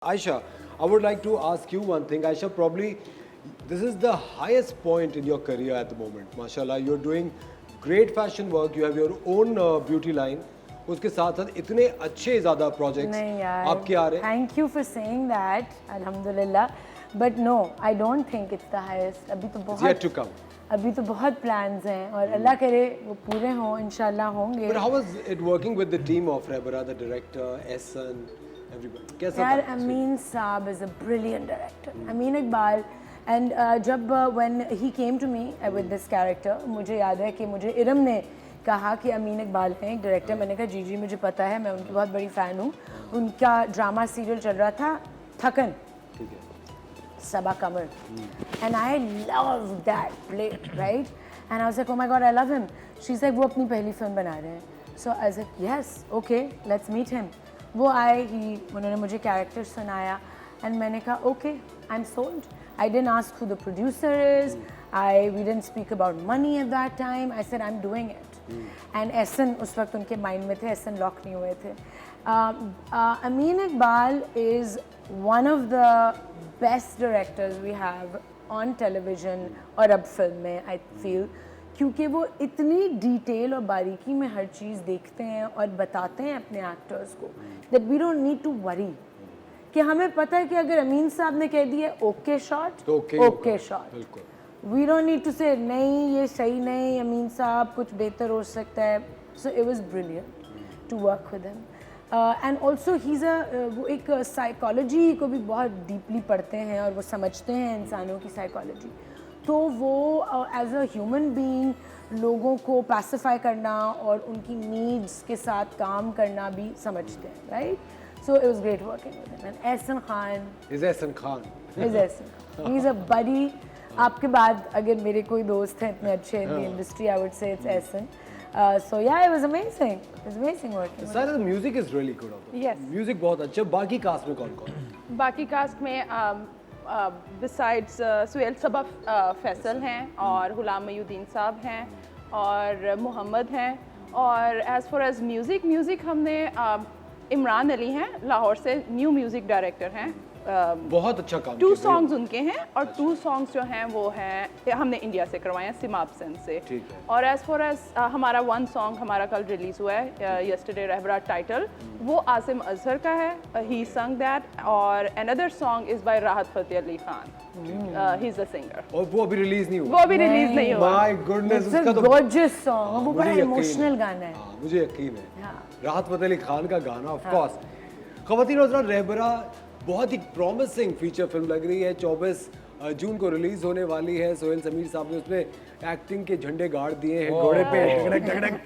Aisha, I would like to ask you one thing. Aisha, probably this is the highest point in your career at the moment. MashaAllah, you're doing great fashion work. You have your own beauty line. उसके साथ साथ इतने अच्छे ज़्यादा projects नहीं यार, आपके आ रहे हैं. Thank you for saying that, Alhamdulillah. But no, I don't think it's the highest. अभी तो It's बहुत yet to come. अभी तो बहुत plans हैं और अल्लाह करे वो पूरे हों, इंशाल्लाह होंगे. But how was it working with the team of Rebara, the director, Ehsan, everybody? कैसा यार था? Amin Saab is a brilliant director. Amin Iqbal. And जब when he came to me with this character, मुझे याद है कि मुझे इरम ने कहा कि अमीन इकबाल हैं एक डायरेक्टर. मैंने कहा जी जी मुझे पता है, मैं उनकी बहुत बड़ी फ़ैन हूँ. उनका ड्रामा सीरियल चल रहा था थकन, Sabaa Kamal, and I loved that play, right? And I was like, oh my god, I love him. She's like, वो अपनी पहली फिल्म बना रहे हैं. So I was like, yes, okay, let's meet him. वो आए, उन्होंने मुझे कैरेक्टर सुनाया, and मैंने कहा, okay, I'm sold. I didn't ask who the producer is. We didn't speak about money at that time. I said, I'm doing it. And Ehsan उस वक्त उनके माइंड में थे, Ehsan लॉक नहीं हुए थे. Amin Iqbal is one of the best directors we have on television और अब फिल्म में I feel, क्योंकि वो इतनी डिटेल और बारीकी में हर चीज़ देखते हैं और बताते हैं अपने एक्टर्स को that we don't need to worry. कि हमें पता है कि अगर अमीन साहब ने कह दिया okay shot, okay shot. We don't need to say नहीं ये सही नहीं, अमीन साहब कुछ बेहतर हो सकता है. So it was brilliant to work with him. And also he's वो एक साइकोलॉजी को भी बहुत डीपली पढ़ते हैं और वो समझते हैं इंसानों की साइकोलॉजी. तो वो एज अ ह्यूमन बीइंग लोगों को पैसिफाई करना और उनकी नीड्स के साथ काम करना भी समझते हैं, right? So it was great working with him. And Ehsan Khan Is Ehsan Khan? is Ehsan Khan. He's a buddy. आपके बाद अगर मेरे कोई दोस्त हैं इतने अच्छे in the industry, I would say it's Ehsan. So yeah, it was amazing. It was amazing working. Sir, the music is really good. Yes. Music बहुत अच्छा. बाकी कास्ट में कौन-कौन? बाकी कास्ट में besides सुहेल सबा फैसल हैं और गुलाम मयूद्दीन साहब हैं और मोहम्मद हैं. और as far as म्यूज़िक हमने इमरान अली हैं, लाहौर से न्यू म्यूज़िक डायरेक्टर हैं. बहुत अच्छा काम. 2 सॉन्ग्स उनके हैं और 2 सॉन्ग्स जो हैं वो हैं हमने इंडिया से करवाए हैं, सिमाब सेन से. और एज फॉर एज हमारा 1 सॉन्ग हमारा कल रिलीज़ हुआ है, यस्टरडे रहबरा टाइटल, वो आसिम अजहर का है. ही संग दैट. और अनदर सॉन्ग इज़ बाय राहत Fateh Ali Khan. He is a singer. और वो अभी रिलीज नहीं हुआ. वो अभी रिलीज नहीं हुआ. माय गुडनेस, उसका तो gorgeous song. वो बड़ा इमोशनल गाना है. मुझे यकीन है. राहत फ़तेह अली खान का गाना ऑफ कोर्स. ख़वातीन और हज़रात, रहबरा बहुत ही प्रॉमिसिंग फीचर फिल्म लग रही है. 24 जून को रिलीज होने वाली है. सोहेल समीर साहब ने उसमें एक्टिंग के झंडे गाड़ दिए हैं घोड़े पे ढक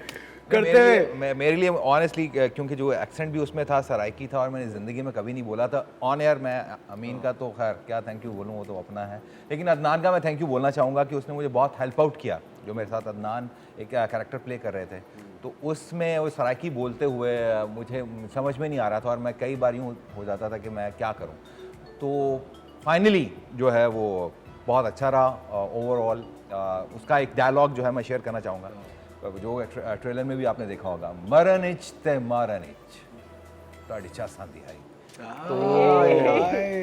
करते हुए. मेरे लिए ऑनेस्टली, क्योंकि जो एक्सेंट भी उसमें था सराइकी था और मैंने ज़िंदगी में कभी नहीं बोला था ऑन एयर. मैं अमीन का तो खैर क्या थैंक यू बोलूँ, वो तो अपना है. लेकिन अदनान का मैं थैंक यू बोलना चाहूँगा कि उसने मुझे बहुत हेल्प आउट किया. जो मेरे साथ अदनान एक कैरेक्टर प्ले कर रहे थे, तो उसमें वो सराइकी बोलते हुए मुझे समझ में नहीं आ रहा था और मैं कई बार यूँ हो जाता था कि मैं क्या करूँ. तो फाइनली जो है वो बहुत अच्छा रहा ओवरऑल. उसका एक डायलॉग जो है मैं शेयर करना चाहूँगा, जो ट्रेलर में भी आपने देखा होगा. मरनिच ते मारनिच ताड़ी चा सांदी आई.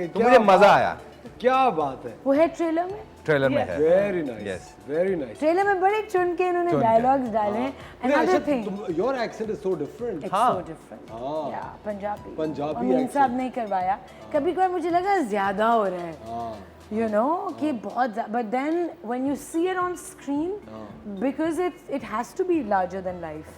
तो मुझे मज़ा आया. क्या बात है. वो है ट्रेलर में है. Very nice, very nice. Trailer में बड़े चुन के इन्होंने डायलॉग्स डाले हैं. Another thing, your accent is so different. it's so different. Yeah, Punjabi Punjabi अमीन साहब नहीं करवाया. कभी कभार मुझे लगा ज़्यादा हो रहा है, you know, कि बहुत. But then when you see it on screen, because it has to be larger than life.